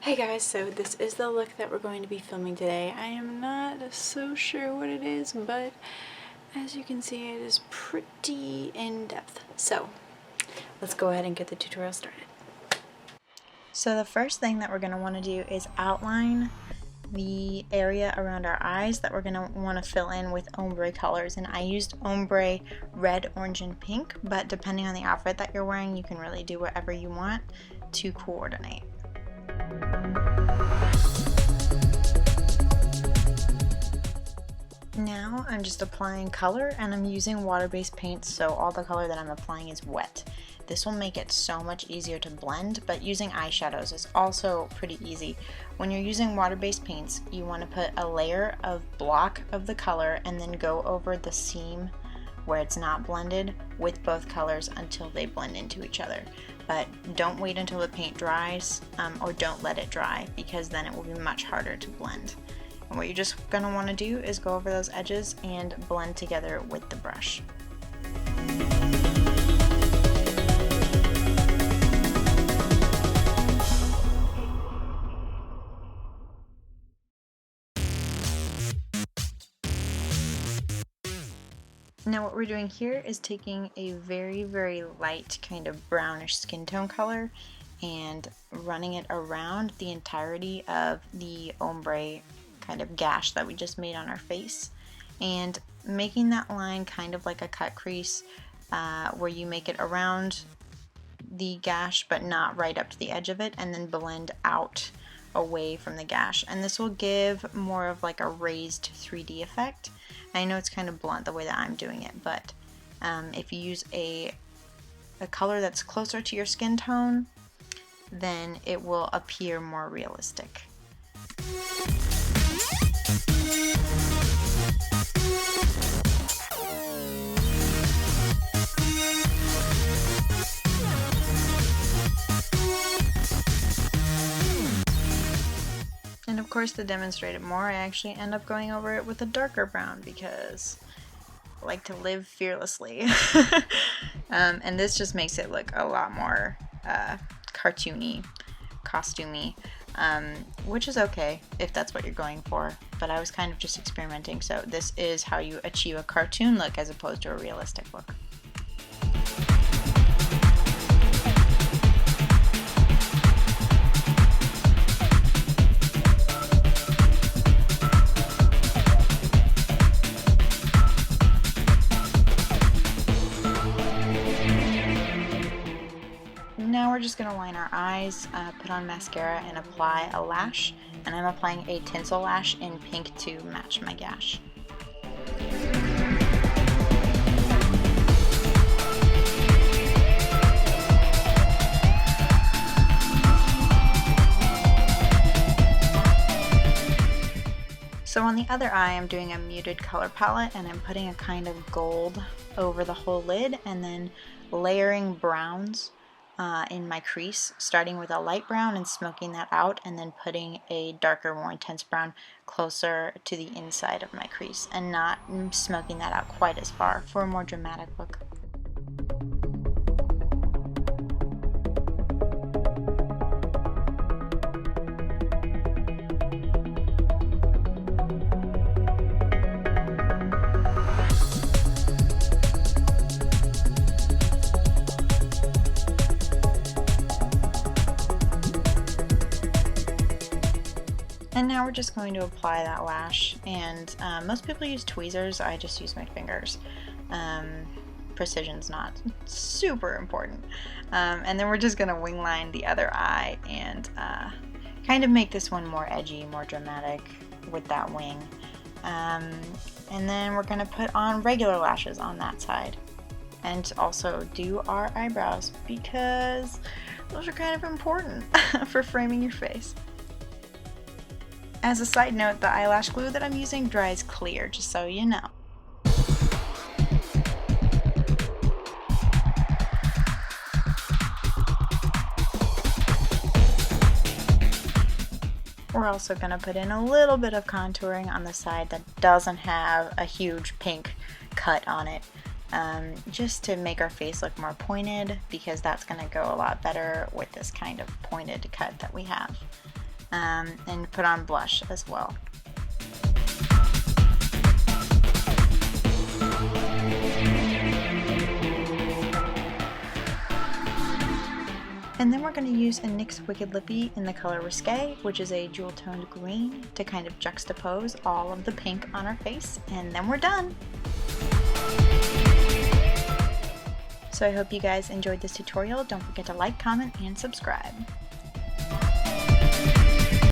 Hey guys, so this is the look that we're going to be filming today. I am not so sure what it is, but as you can see it is pretty in-depth. So let's go ahead and get the tutorial started. So the first thing that we're going to want to do is outline the area around our eyes that we're going to want to fill in with ombre colors, and I used ombre red, orange, and pink, but depending on the outfit that you're wearing you can really do whatever you want to coordinate. Now I'm just applying color, and I'm using water-based paints, so all the color that I'm applying is wet. This will make it so much easier to blend, but using eyeshadows is also pretty easy. When you're using water-based paints, you want to put a layer of block of the color and then go over the seam where it's not blended with both colors until they blend into each other. But don't wait until the paint dries, or don't let it dry, because then it will be much harder to blend. And what you're just going to want to do is go over those edges and blend together with the brush. Now what we're doing here is taking a very, very light kind of brownish skin tone color and running it around the entirety of the ombre kind of gash that we just made on our face, and making that line kind of like a cut crease where you make it around the gash but not right up to the edge of it, and then blend out away from the gash, and this will give more of like a raised 3D effect. I know it's kind of blunt the way that I'm doing it, but if you use a color that's closer to your skin tone, then it will appear more realistic. And of course, to demonstrate it more, I actually end up going over it with a darker brown because I like to live fearlessly. And this just makes it look a lot more cartoony, costumey, which is okay if that's what you're going for, but I was kind of just experimenting, so this is how you achieve a cartoon look as opposed to a realistic look. Now we're just going to line our eyes, put on mascara, and apply a lash, and I'm applying a tinsel lash in pink to match my gash. So on the other eye, I'm doing a muted color palette, and I'm putting a kind of gold over the whole lid, and then layering browns in my crease, starting with a light brown and smoking that out, and then putting a darker, more intense brown closer to the inside of my crease, and not smoking that out quite as far for a more dramatic look. And now we're just going to apply that lash, and most people use tweezers, I just use my fingers. Precision's not super important. And then we're just going to wing line the other eye and kind of make this one more edgy, more dramatic with that wing. And then we're going to put on regular lashes on that side. And also do our eyebrows, because those are kind of important for framing your face. As a side note, the eyelash glue that I'm using dries clear, just so you know. We're also going to put in a little bit of contouring on the side that doesn't have a huge pink cut on it. just to make our face look more pointed, because that's going to go a lot better with this kind of pointed cut that we have. and put on blush as well. And then we're going to use a NYX Wicked Lippy in the color Risque, which is a jewel toned green, to kind of juxtapose all of the pink on our face, and then we're done! So I hope you guys enjoyed this tutorial. Don't forget to like, comment, and subscribe.